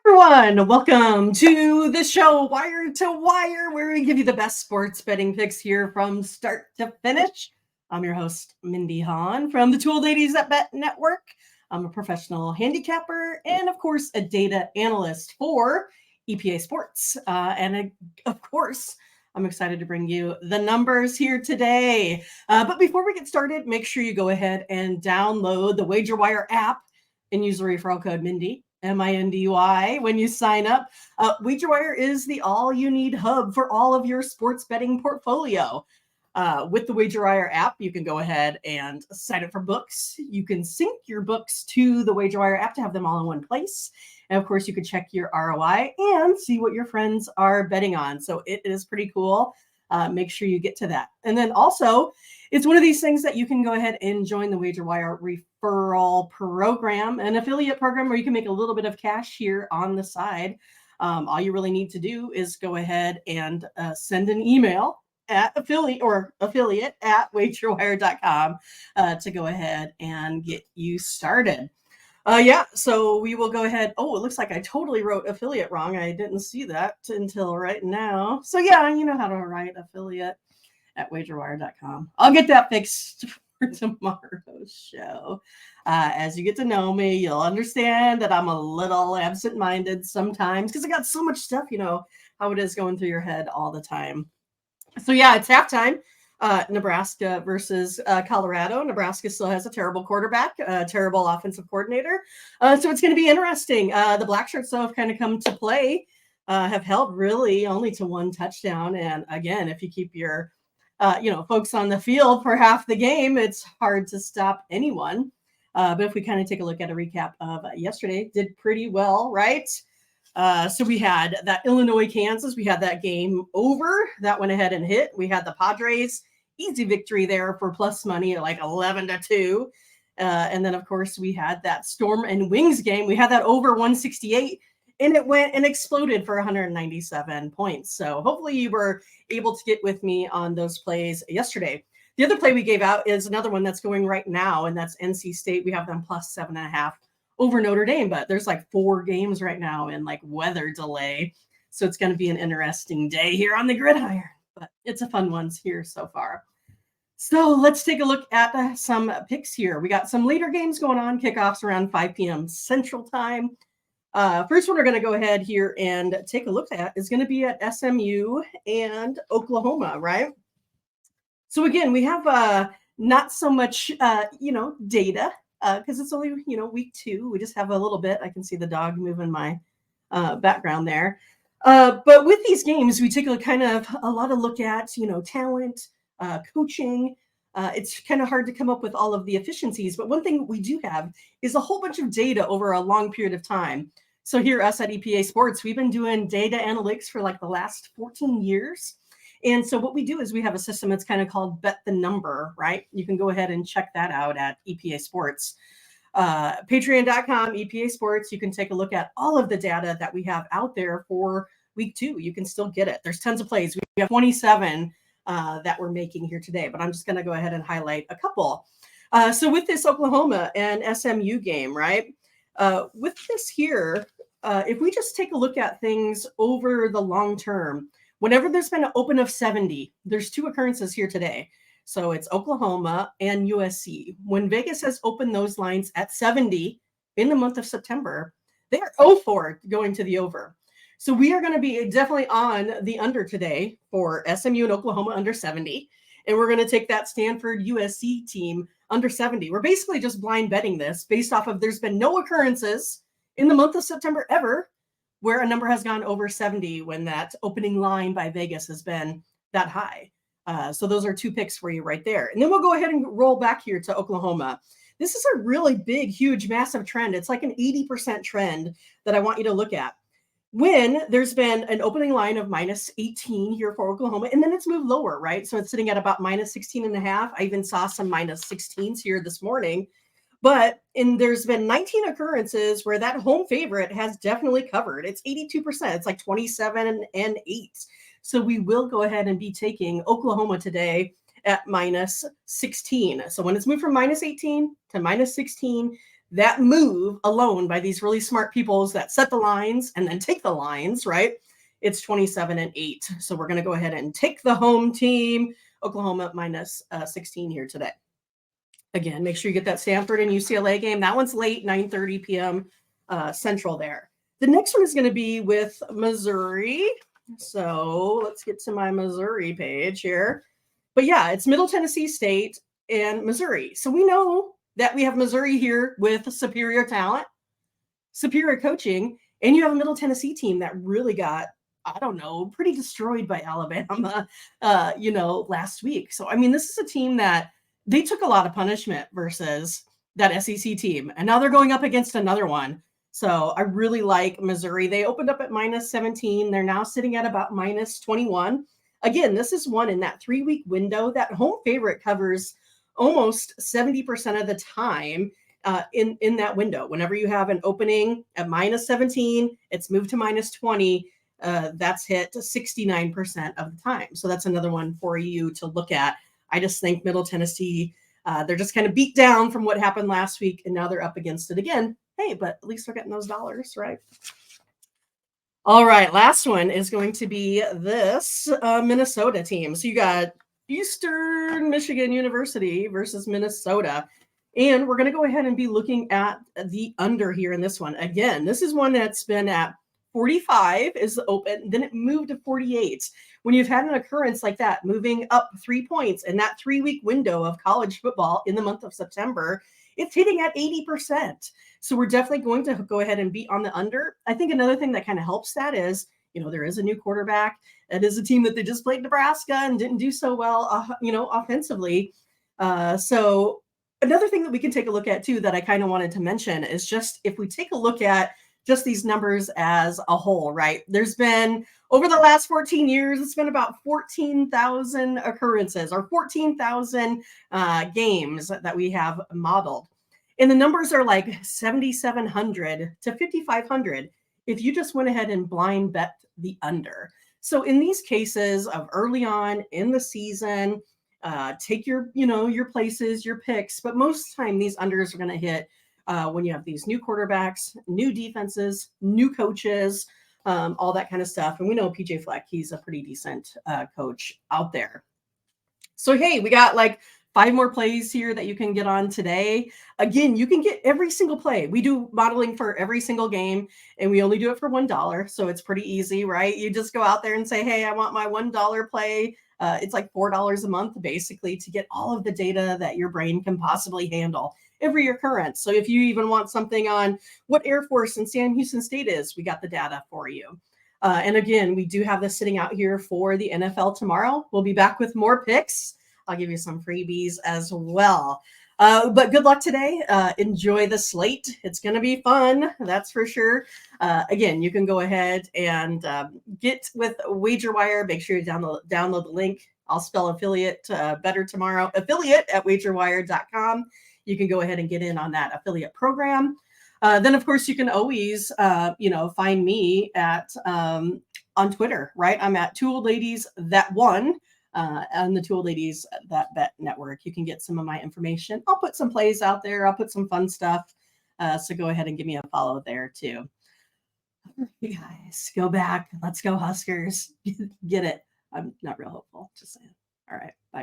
Everyone, welcome to the show Wire to Wire, where we give you the best sports betting picks here from start to finish. I'm your host, Mindy Hahne from the Tool Ladies at Bet Network. I'm a professional handicapper and, of course, a data analyst for EPA Sports. Of course, I'm excited to bring you the numbers here today. But before we get started, make sure you go ahead and download the WagerWire app and use the referral code Mindy. Mindy, when you sign up. WagerWire is the all-you-need hub for all of your sports betting portfolio. With the WagerWire app, you can go ahead and sign up for books. You can sync your books to the WagerWire app to have them all in one place. And of course, you can check your ROI and see what your friends are betting on. So it is pretty cool. Make sure you get to that. And then also, it's one of these things that you can go ahead and join the WagerWire referral program, an affiliate program where you can make a little bit of cash here on the side. All you really need to do is go ahead and send an email at affiliate at wagerwire.com to go ahead and get you started. So we will go ahead. Oh, it looks like I totally wrote affiliate wrong. I didn't see that until right now. So yeah, you know how to write affiliate at wagerwire.com. I'll get that fixed for tomorrow's show. As you get to know me, you'll understand that I'm a little absent-minded sometimes because I got so much stuff, how it is going through your head all the time. So yeah, it's halftime. Nebraska versus Colorado. Nebraska still has a terrible quarterback, a terrible offensive coordinator. So it's going to be interesting. The Black Shirts, though, have kind of come to play, have held really only to one touchdown. And again, if you keep your, folks on the field for half the game, it's hard to stop anyone. But if we kind of take a look at a recap of yesterday, did pretty well, right? So we had that Illinois-Kansas. We had that game over. That went ahead and hit. We had the Padres. Easy victory there for plus money at like 11-2. And then, of course, we had that Storm and Wings game. We had that over 168, and it went and exploded for 197 points. So hopefully you were able to get with me on those plays yesterday. The other play we gave out is another one that's going right now, and that's NC State. We have them plus 7.5 over Notre Dame, but there's like 4 games right now in like weather delay. So it's going to be an interesting day here on the gridiron, but it's a fun one here so far. So let's take a look at some picks here. We got some later games going on, kickoffs around 5 p.m. Central Time. First one we're going to go ahead here and take a look at is going to be at SMU and Oklahoma, right? So again, we have not so much, data because it's only, week 2. We just have a little bit. I can see the dog moving my background there. But with these games, we take a lot of look at, talent, coaching. It's kind of hard to come up with all of the efficiencies, but one thing we do have is a whole bunch of data over a long period of time. So here, us at EPA Sports, we've been doing data analytics for like the last 14 years. And so what we do is we have a system that's kind of called Bet the Number, right? You can go ahead and check that out at EPA Sports. Patreon.com, EPA Sports. You can take a look at all of the data that we have out there for week 2. You can still get it. There's tons of plays. We have 27 that we're making here today, but I'm just going to go ahead and highlight a couple. So with this Oklahoma and SMU game, right? With this here, if we just take a look at things over the long term, whenever there's been an open of 70, there's 2 occurrences here today. So it's Oklahoma and USC. When Vegas has opened those lines at 70 in the month of September, they are 0-4 going to the over. So we are going to be definitely on the under today for SMU and Oklahoma under 70. And we're going to take that Stanford USC team under 70. We're basically just blind betting this based off of there's been no occurrences in the month of September ever where a number has gone over 70 when that opening line by Vegas has been that high. So those are 2 picks for you right there. And then we'll go ahead and roll back here to Oklahoma. This is a really big, huge, massive trend. It's like an 80% trend that I want you to look at. When there's been an opening line of minus 18 here for Oklahoma, and then it's moved lower, right? So it's sitting at about minus 16.5. I even saw some minus 16s here this morning. But there's been 19 occurrences where that home favorite has definitely covered. It's 82%. It's like 27 and 8. So we will go ahead and be taking Oklahoma today at minus 16. So when it's moved from minus 18 to minus 16, that move alone by these really smart people that set the lines and then take the lines, right? It's 27-8. So we're going to go ahead and take the home team, Oklahoma minus 16 here today. Again, make sure you get that Stanford and UCLA game. That one's late, 9:30 p.m. Central there. The next one is going to be with Missouri. So let's get to my Missouri page here. But yeah, it's Middle Tennessee State and Missouri. So we know that we have Missouri here with superior talent, superior coaching, and you have a Middle Tennessee team that really got, I don't know, pretty destroyed by Alabama, last week. So, I mean, this is a team that they took a lot of punishment versus that SEC team, and now they're going up against another one. So I really like Missouri. They opened up at minus 17. They're now sitting at about minus 21. Again, this is one in that 3-week window. That home favorite covers almost 70% of the time in that window. Whenever you have an opening at minus 17, it's moved to minus 20. That's hit 69% of the time. So that's another one for you to look at. I just think Middle Tennessee, they're just kind of beat down from what happened last week, and now they're up against it again. Hey, but at least they're getting those dollars, right? All right, last one is going to be this Minnesota team. So you got Eastern Michigan University versus Minnesota. And we're going to go ahead and be looking at the under here in this one. Again, this is one that's been at 45 is the open, then it moved to 48. When you've had an occurrence like that, moving up 3 points in that 3-week window of college football in the month of September, it's hitting at 80%. So we're definitely going to go ahead and be on the under. I think another thing that kind of helps that is, there is a new quarterback. It is a team that they just played Nebraska and didn't do so well, offensively. So another thing that we can take a look at too that I kind of wanted to mention is just if we take a look at just these numbers as a whole, right? There's been, over the last 14 years, it's been about 14,000 occurrences or 14,000 games that we have modeled. And the numbers are like 7,700 to 5,500 if you just went ahead and blind bet the under. So in these cases of early on in the season, take your places, your picks, but most of the time these unders are going to hit when you have these new quarterbacks, new defenses, new coaches, all that kind of stuff. And we know PJ Fleck, he's a pretty decent coach out there. So, hey, we got like 5 more plays here that you can get on today. Again, you can get every single play. We do modeling for every single game, and we only do it for $1. So it's pretty easy, right? You just go out there and say, hey, I want my $1 play. It's like $4 a month, basically, to get all of the data that your brain can possibly handle every occurrence. So if you even want something on what Air Force and Sam Houston State is, we got the data for you. And again, we do have this sitting out here for the NFL tomorrow. We'll be back with more picks. I'll give you some freebies as well. But good luck today. Enjoy the slate. It's going to be fun. That's for sure. Again, you can go ahead and get with WagerWire. Make sure you download the link. I'll spell affiliate better tomorrow. Affiliate at wagerwire.com. You can go ahead and get in on that affiliate program. Then, of course, you can always, find me at on Twitter, right? I'm at Two Old Ladies That Won. On the Two Old Ladies That Bet Network. You can get some of my information. I'll put some plays out there. I'll put some fun stuff. So go ahead and give me a follow there too. You guys, go back. Let's go Huskers. Get it. I'm not real hopeful. Just saying. All right. Bye.